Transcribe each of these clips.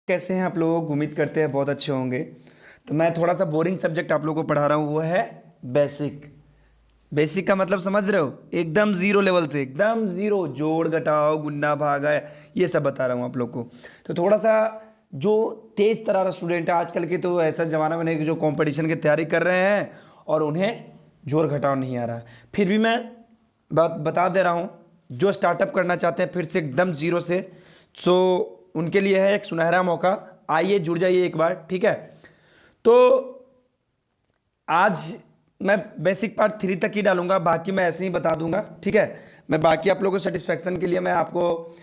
कैसे हैं आप लोग। उम्मीद करते हैं बहुत अच्छे होंगे। तो मैं थोड़ा सा बोरिंग सब्जेक्ट आप लोगों को पढ़ा रहा हूँ, वो है बेसिक। बेसिक का मतलब समझ रहे हो, एकदम जीरो लेवल से, एकदम जीरो, जोड़ घटाओ गुणा भागा, ये सब बता रहा हूँ आप लोग को। तो थोड़ा सा जो तेज तरारा स्टूडेंट है आजकल के, तो ऐसा ज़माना में जो कंपटीशन की तैयारी कर रहे हैं और उन्हें जोड़ घटाव नहीं आ रहा, फिर भी मैं बात बता दे रहा हूँ। जो स्टार्टअप करना चाहते हैं फिर से एकदम जीरो से, सो उनके लिए है एक सुनहरा मौका। आइए जुड़ जाइए एक बार, ठीक है। तो आज मैं बेसिक पार्ट 3 तक ही डालूंगा, बाकी मैं ऐसे ही बता दूंगा, ठीक है। मैं बाकी आप लोगों को सेटिस्फेक्शन के लिए मैं आपको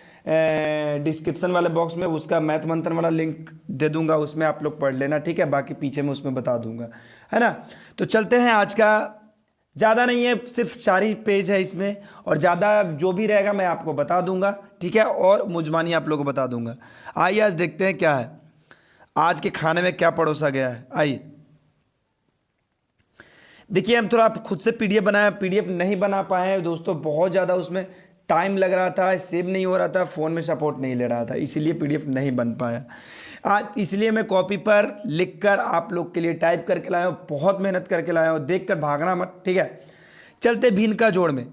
डिस्क्रिप्शन वाले बॉक्स में उसका मैथ मंथन वाला लिंक दे दूंगा, उसमें आप लोग पढ़ लेना, ठीक है। बाकी पीछे में उसमें बता दूंगा, है ना। तो चलते हैं। आज का ज़्यादा नहीं है, सिर्फ 4 ही पेज है इसमें, और ज़्यादा जो भी रहेगा मैं आपको बता दूंगा, ठीक है। और मुजमानी आप लोगों को बता दूंगा। आइए आज देखते हैं क्या है आज के खाने में, क्या परोसा गया है। आइए देखिए, हम थोड़ा खुद से पीडीएफ बनाया, पीडीएफ नहीं बना पाए हैं दोस्तों, बहुत ज़्यादा उसमें टाइम लग रहा था, सेव नहीं हो रहा था, फ़ोन में सपोर्ट नहीं ले रहा था, इसीलिए पीडीएफ नहीं बन पाया आज। इसलिए मैं कॉपी पर लिख कर आप लोग के लिए टाइप करके लाया हूँ, बहुत मेहनत करके लाया हूँ, देख कर भागना मत, ठीक है। चलते भिन्न का जोड़ में।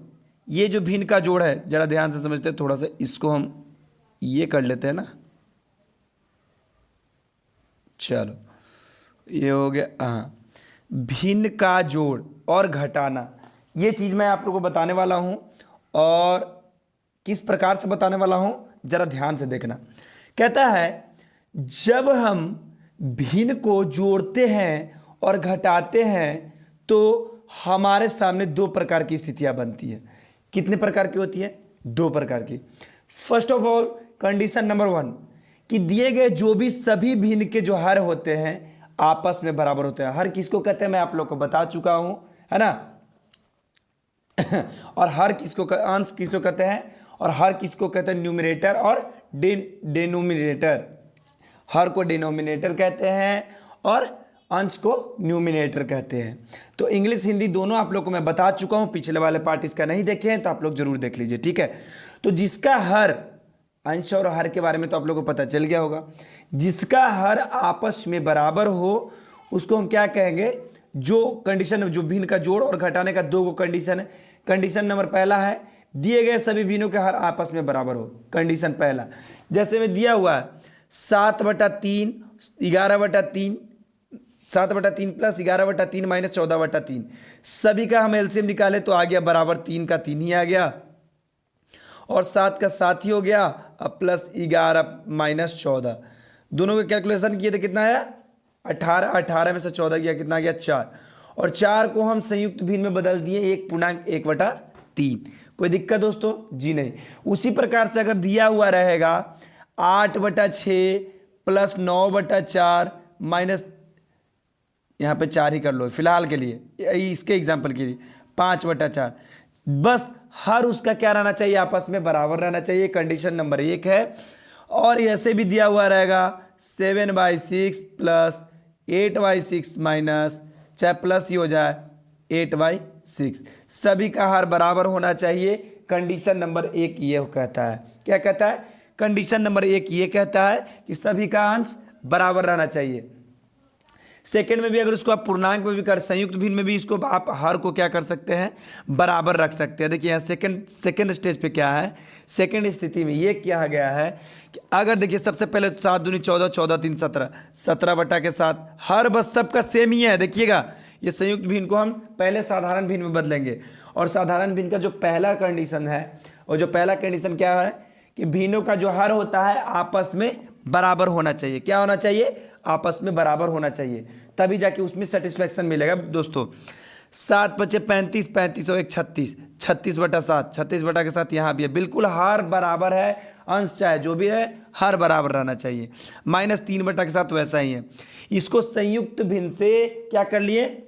ये जो भिन्न का जोड़ है, ज़रा ध्यान से समझते हैं, थोड़ा सा इसको हम ये कर लेते हैं ना। चलो ये हो गया। हाँ, भिन्न का जोड़ और घटाना, ये चीज़ मैं आप लोगों को बताने वाला हूँ, और किस प्रकार से बताने वाला हूँ जरा ध्यान से देखना। कहता है जब हम भिन्न को जोड़ते हैं और घटाते हैं तो हमारे सामने 2 प्रकार की स्थितियां बनती है। कितने प्रकार की होती है? 2 प्रकार की। First of all, condition number 1 कि दिए गए जो भी सभी भिन्न के जो हर होते हैं आपस में बराबर होते हैं। हर किसको कहते हैं मैं आप लोग को बता चुका हूं, है ना। और हर किसको अंश किसको कहते हैं, और हर किसको कहते हैं न्यूमरेटर और डिनोमिनेटर। हर को डिनोमिनेटर कहते हैं और अंश को न्यूमिनेटर कहते हैं। तो इंग्लिश हिंदी दोनों आप लोग को मैं बता चुका हूं, पिछले वाले पार्ट इसका नहीं देखे हैं तो आप लोग जरूर देख लीजिए, ठीक है। तो जिसका हर, अंश और हर के बारे में तो आप लोगों को पता चल गया होगा, जिसका हर आपस में बराबर हो उसको हम क्या कहेंगे। जो कंडीशन, जो भिन्न का जोड़ और घटाने का 2 कंडीशन है। कंडीशन नंबर पहला है दिए गए सभी भिन्नों के हर आपस में बराबर हो, कंडीशन पहला। जैसे में दिया हुआ है 7/3 11/3, 7/3 प्लस 11/3 माइनस 14/3, सभी का हम एलसीएम निकाले तो आ गया बराबर 3 का 3 ही आ गया, और 7 का 7 ही हो गया, अब प्लस 11 माइनस 14, दोनों के कैलकुलेशन किए थे कितना आया 18, 18 में से 14 गया कितना गया 4, और 4 को हम संयुक्त भिन्न में बदल दिए 1.1/3। कोई दिक्कत दोस्तों? जी नहीं। उसी प्रकार से अगर दिया हुआ रहेगा 8/6 प्लस 9/4 माइनस, यहाँ पे 4 ही कर लो फिलहाल के लिए, इसके एग्जाम्पल के लिए 5/4, बस हर उसका क्या रहना चाहिए, आपस में बराबर रहना चाहिए, कंडीशन नंबर 1 है। और ऐसे भी दिया हुआ रहेगा 7/6 प्लस 8/6 माइनस, चाहे प्लस ही हो जाए 8/6, सभी का हर बराबर होना चाहिए। कंडीशन नंबर 1 ये कहता है, क्या कहता है? कंडीशन नंबर 1 ये कहता है कि सभी का अंश बराबर रहना चाहिए। सेकंड में भी अगर उसको आप पूर्णांक में भी कर, संयुक्त भिन्न में भी इसको आप हर को क्या कर सकते हैं, बराबर रख सकते हैं। देखिए यहाँ सेकंड स्टेज पे क्या है, सेकंड स्थिति में ये किया गया है कि अगर देखिए सबसे पहले 7 दूनी 14, 14 3 17, 17/7, हर बस सबका सेम ही है। देखिएगा ये संयुक्त भिन्न को हम पहले साधारण भिन्न में बदलेंगे, और साधारण भिन्न का जो पहला कंडीशन है, और जो पहला कंडीशन क्या है कि भिन्नों का जो हर होता है आपस में बराबर होना चाहिए। क्या होना चाहिए? आपस में बराबर होना चाहिए, तभी जाके उसमें सेटिस्फेक्शन मिलेगा दोस्तों। 7×5 35, 35 और 1 36, 36/7, 36/7 यहाँ भी है, बिल्कुल हर बराबर है, अंश चाहे जो भी है हर बराबर रहना चाहिए। -3/7 वैसा ही है। इसको संयुक्त भिन्न से क्या कर लिए,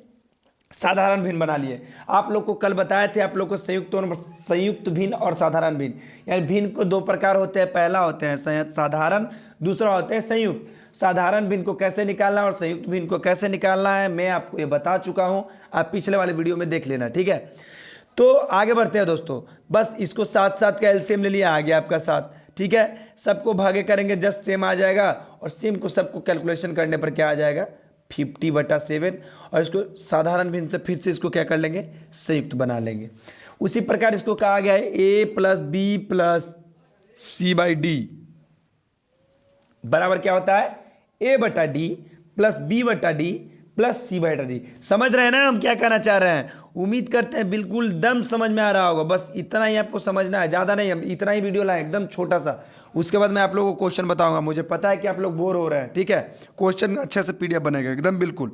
साधारण भिन्न बना लिए। आप लोग को कल बताए थे आप लोग को संयुक्त भिन्न और साधारण भिन्न, यानी भिन्न को 2 प्रकार होते हैं, पहला होते हैं साधारण, दूसरा होते हैं संयुक्त। साधारण भिन्न को कैसे निकालना है और संयुक्त भिन्न को कैसे निकालना है मैं आपको ये बता चुका हूं, आप पिछले वाले वीडियो में देख लेना, ठीक है। तो आगे बढ़ते हैं दोस्तों, बस इसको 7 का एलसीएम ले लिया, आ गया आपका 7, ठीक है, सबको भागे करेंगे जस्ट सेम आ जाएगा, और सेम को सबको कैलकुलेशन करने पर क्या आ जाएगा 50/7, और इसको साधारण भिन्न से फिर से इसको क्या कर लेंगे संयुक्त बना लेंगे। उसी प्रकार इसको कहा गया है a + b + c/d बराबर क्या होता है a/d + b/d + c/d। समझ रहे हैं ना हम क्या कहना चाह रहे हैं? उम्मीद करते हैं बिल्कुल दम समझ में आ रहा होगा। बस इतना ही आपको समझना है, ज़्यादा नहीं, हम इतना ही वीडियो लाए एकदम छोटा सा। उसके बाद मैं आप लोगों को क्वेश्चन बताऊंगा। मुझे पता है कि आप लोग बोर हो रहे हैं, ठीक है, क्वेश्चन अच्छे से PDF बनेगा एकदम, बिल्कुल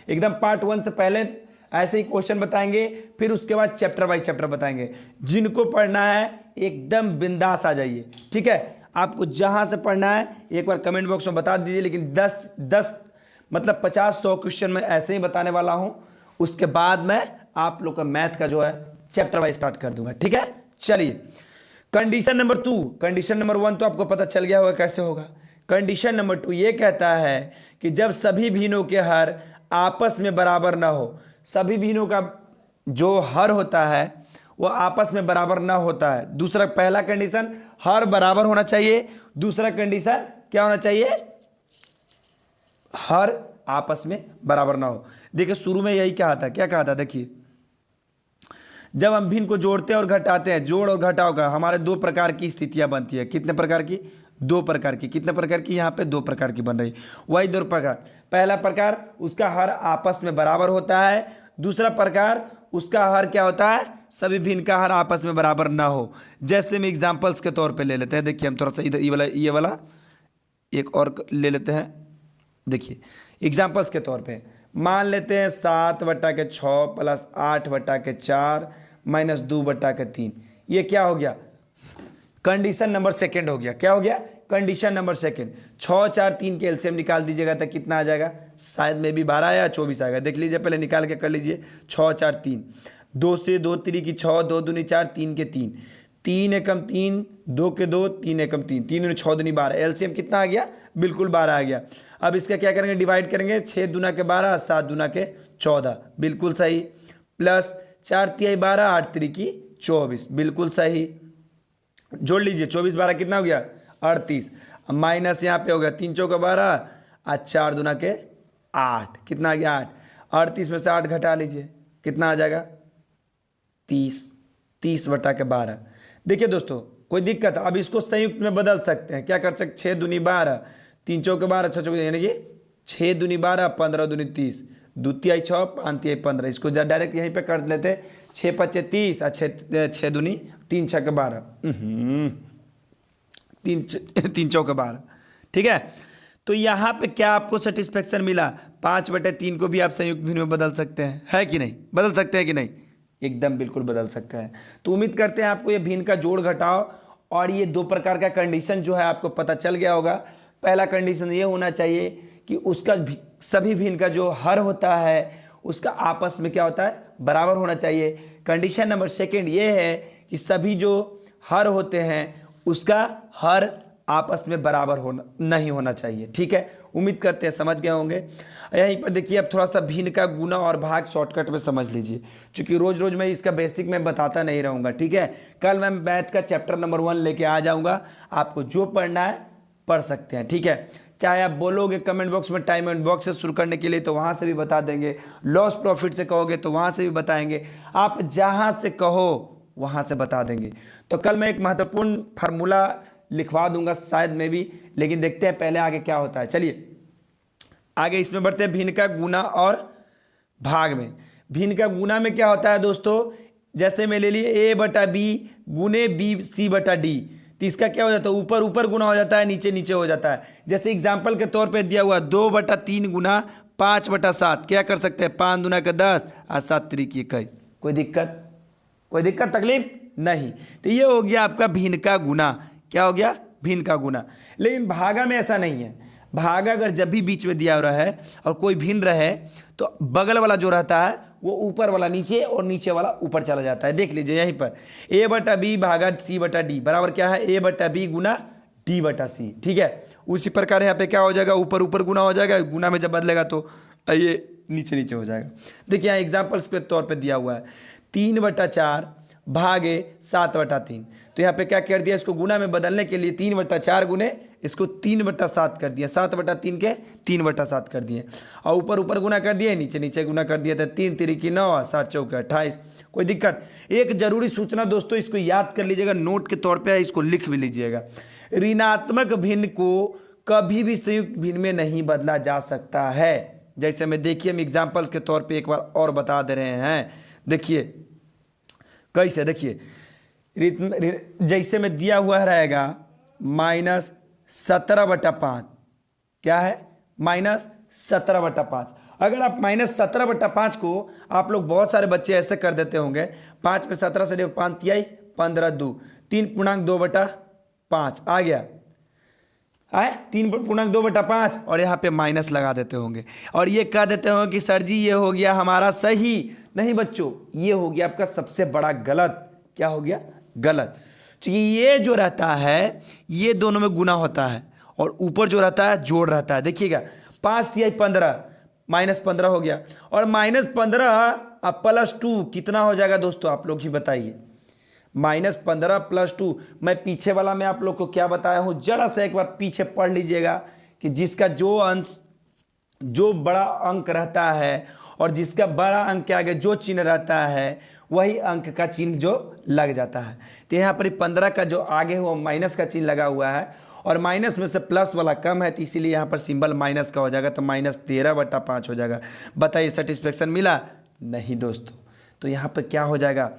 एकदम। पार्ट 1 से पहले ऐसे ही क्वेश्चन बताएंगे, फिर उसके बाद चैप्टर बाय चैप्टर बताएंगे। जिनको पढ़ना है एकदम बिंदास आ जाइए, ठीक है। आपको जहां से पढ़ना है एक बार कमेंट बॉक्स में बता दीजिए, लेकिन 10 मतलब 50-100 क्वेश्चन मैं ऐसे ही बताने वाला हूं। उसके बाद मैं आप लोग का मैथ का जो है चैप्टर वाइज स्टार्ट कर दूंगा, ठीक है। चलिए कंडीशन नंबर 2, कंडीशन नंबर 1 तो आपको पता चल गया होगा कैसे होगा। कंडीशन नंबर 2 ये कहता है कि जब सभी भिन्नों के हर आपस में बराबर ना हो, सभी भिन्नों का जो हर होता है वो आपस में बराबर ना होता है। दूसरा, पहला कंडीशन हर बराबर होना चाहिए, दूसरा कंडीशन क्या होना चाहिए हर आपस में बराबर ना हो। देखिए शुरू में यही कहा था, क्या कहा था, देखिए जब हम भिन्न को जोड़ते हैं और घटाते हैं, जोड़ और घटाव का हमारे 2 प्रकार की स्थितियां बनती है। कितने प्रकार की? 2 प्रकार की। कितने प्रकार की? यहाँ पे 2 प्रकार की बन रही, वही 2 प्रकार। पहला प्रकार उसका हर आपस में बराबर होता है, दूसरा प्रकार उसका हर क्या होता है सभी भिन्न का हर आपस में बराबर ना हो। जैसे हम एग्जाम्पल्स के तौर पे ले लेते हैं, देखिए हम थोड़ा सा इधर ये वाला एक और ले लेते हैं। देखिए एग्जाम्पल्स के तौर पे मान लेते हैं 7/6 + 8/4 - 2/3। ये क्या हो गया कंडीशन नंबर 2 हो गया। क्या हो गया कंडीशन नंबर 2। 6, 4, 3 के एलसीएम निकाल दीजिएगा तो कितना आ जाएगा, शायद में भी 12 या 24 आएगा। देख लीजिए पहले निकाल के कर लीजिए। 6, 4, 3, 2 से 2 3 6, 2 दूनी 4, 3 के 3, 3 एकम 3, 2 के 2, 3 एकम 3, 3 दूनी 6 दूनी 12। एलसीएम कितना आ गया, बिल्कुल 12 आ गया। अब इसका क्या करेंगे डिवाइड करेंगे, 6 दूना के 12, 7 दूना के 14, बिल्कुल सही, प्लस 4 तिहाई 12, 8 तिरी 24, बिल्कुल सही। जोड़ लीजिए 24 12 कितना हो गया 38, माइनस यहाँ पे हो गया 3 चौका 12 और 4 दूना के 8, कितना आ गया 8। 38 में से 8 घटा लीजिए कितना आ जाएगा 30, 30/12। देखिए दोस्तों कोई दिक्कत, अब इसको संयुक्त में बदल सकते हैं। क्या कर सकते, 6 दूनी 12, 3 चौके 12, 6 चौके यानी कि 6 दूनी 12, 15 दूनी 30, 2 तिहाई 6, 5 तिहाई 15। इसको डायरेक्ट यहीं पे कर लेते, 6 5 30 और 6 दूनी 3 6 12, 3 चौके 12, ठीक है। तो यहाँ पे क्या आपको सेटिस्फेक्शन मिला, 5/3 को भी आप संयुक्त भिन्न में बदल सकते हैं, है कि नहीं, बदल सकते हैं कि नहीं, एकदम बिल्कुल बदल सकते हैं। तो उम्मीद करते हैं आपको ये भिन्न का जोड़ घटाव और ये 2 प्रकार का कंडीशन जो है आपको पता चल गया होगा। पहला कंडीशन ये होना चाहिए कि उसका सभी भिन्न का जो हर होता है उसका आपस में क्या होता है बराबर होना चाहिए। कंडीशन नंबर 2 ये है कि सभी जो हर होते हैं उसका हर आपस में बराबर होना नहीं होना चाहिए, ठीक है। उम्मीद करते हैं समझ गए होंगे। यहीं पर देखिए अब थोड़ा सा भिन्न का गुना और भाग शॉर्टकट में समझ लीजिए, क्योंकि रोज रोज मैं इसका बेसिक मैं बताता नहीं रहूँगा, ठीक है। कल मैं मैथ का चैप्टर नंबर 1 लेके आ जाऊँगा, आपको जो पढ़ना है पढ़ सकते हैं, ठीक है। चाहे आप बोलोगे कमेंट बॉक्स में टाइम एंड बॉक्स से शुरू करने के लिए तो वहाँ से भी बता देंगे, लॉस प्रॉफिट से कहोगे तो वहाँ से भी बताएंगे, आप जहाँ से कहो वहाँ से बता देंगे। तो कल मैं एक महत्वपूर्ण फार्मूला लिखवा दूंगा शायद में भी, लेकिन देखते हैं पहले आगे क्या होता है। चलिए आगे इसमें बढ़ते हैं भिन्न का गुना और भाग में। भिन्न का गुना में क्या होता है दोस्तों, जैसे मैं ले लिए a/b गुने b/c/d, तो इसका क्या हो जाता है ऊपर ऊपर गुना हो जाता है, नीचे नीचे हो जाता है। जैसे एग्जाम्पल के तौर पे दिया हुआ 2/3 गुना 5/7, क्या कर सकते हैं 5 दूना के 10 और 7 तिरी 21। कोई दिक्कत, कोई दिक्कत तकलीफ नहीं। तो ये हो गया आपका भिन्न का गुना, क्या हो गया भिन्न का गुना। लेकिन भागा में ऐसा नहीं है, भागा अगर जब भी बीच में दिया रहा है और कोई भिन्न रहे तो बगल वाला जो रहता है वो ऊपर वाला नीचे और नीचे वाला ऊपर चला जाता है। देख लीजिए यहीं पर a/b भागा c/d बराबर क्या है a/b गुना d/c, ठीक है। उसी प्रकार यहाँ पे क्या हो जाएगा ऊपर ऊपर गुना हो जाएगा, गुना में जब बदलेगा तो ये नीचे नीचे हो जाएगा। देखिए यहाँ एग्जाम्पल्स के तौर पर दिया हुआ है 3/4 भागे 7/3, तो यहाँ पे क्या कर दिया, इसको गुना में बदलने के लिए 3/4 गुने इसको 3/7 कर दिया, 7/3 के 3/7 कर दिए, और ऊपर ऊपर गुना कर दिए, नीचे नीचे गुना कर दिया था। 3 तिरी 9, 7 चौके 28। कोई दिक्कत? एक जरूरी सूचना दोस्तों, इसको याद कर लीजिएगा, नोट के तौर पे इसको लिख भी लीजिएगा। ऋणात्मक भिन्न को कभी भी संयुक्त भिन्न में नहीं बदला जा सकता है। जैसे मैं देखिए, हम एग्जाम्पल्स के तौर पे एक बार और बता दे रहे हैं। देखिए कैसे, देखिए जैसे में दिया हुआ रहेगा -17/5, क्या है -17/5। अगर आप -17/5 को, आप लोग बहुत सारे बच्चे ऐसे कर देते होंगे, 5 में 17 से 5 तिहाई 15 2, 3.2/5 आ गया, आए 3.2/5, और यहाँ पे माइनस लगा देते होंगे और ये कह देते होंगे कि सर जी ये हो गया हमारा सही। नहीं बच्चों, ये हो गया आपका सबसे बड़ा गलत। क्या हो गया? गलत। क्योंकि ये जो रहता है ये दोनों में गुना होता है और ऊपर जो रहता है जोड़ रहता है। देखिएगा 5 तिहाई 15, -15 हो गया, और -15 अब +2 कितना हो जाएगा दोस्तों, आप लोग ही बताइए। -15 + 2, मैं पीछे वाला में आप लोग को क्या बताया हूं, जरा सा एक बार पीछे पढ़ लीजिएगा कि जिसका जो बड़ा अंक रहता है और जिसका बड़ा अंक के आगे जो चिन्ह रहता है वही अंक का चिन्ह जो लग जाता है। तो यहाँ पर 15 का जो आगे वो माइनस का चिन्ह लगा हुआ है और माइनस में से प्लस वाला कम है, तो इसीलिए यहाँ पर सिंबल माइनस का हो जाएगा, तो -13/5 हो जाएगा। बताइए सेटिस्फेक्शन मिला? नहीं दोस्तों। तो यहाँ पर क्या हो जाएगा,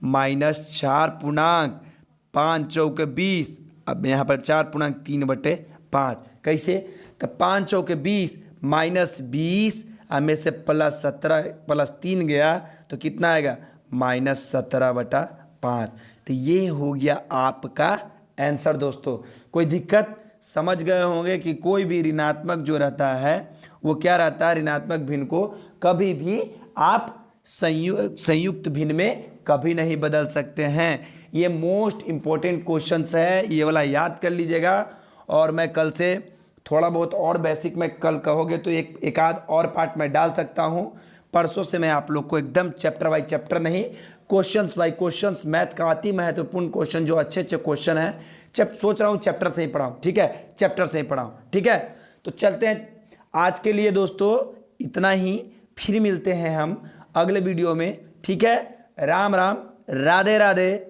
-4.5 चौके 20, अब यहाँ पर 4.3/5। कैसे? तो 5 चौके 20 -20 में से +17 +3 गया तो कितना आएगा, -17/5। तो ये हो गया आपका आंसर दोस्तों। कोई दिक्कत? समझ गए होंगे कि कोई भी ऋणात्मक जो रहता है वो क्या रहता है, ऋणात्मक भिन्न को कभी भी आप संयुक्त भिन्न में कभी नहीं बदल सकते हैं। ये मोस्ट इंपॉर्टेंट क्वेश्चंस है, ये वाला याद कर लीजिएगा। और मैं कल से थोड़ा बहुत और बेसिक में, कल कहोगे तो एक आध और पार्ट में डाल सकता हूँ। परसों से मैं आप लोग को एकदम चैप्टर बाई चैप्टर नहीं, क्वेश्चंस बाई क्वेश्चंस, मैथ का अति महत्वपूर्ण क्वेश्चन जो अच्छे अच्छे क्वेश्चन हैं, सोच रहा हूँ चैप्टर से ही पढ़ाऊँ। ठीक है, चैप्टर से ही पढ़ाऊँ। ठीक है, तो चलते हैं। आज के लिए दोस्तों इतना ही, फिर मिलते हैं हम अगले वीडियो में। ठीक है, राम राम, राधे राधे।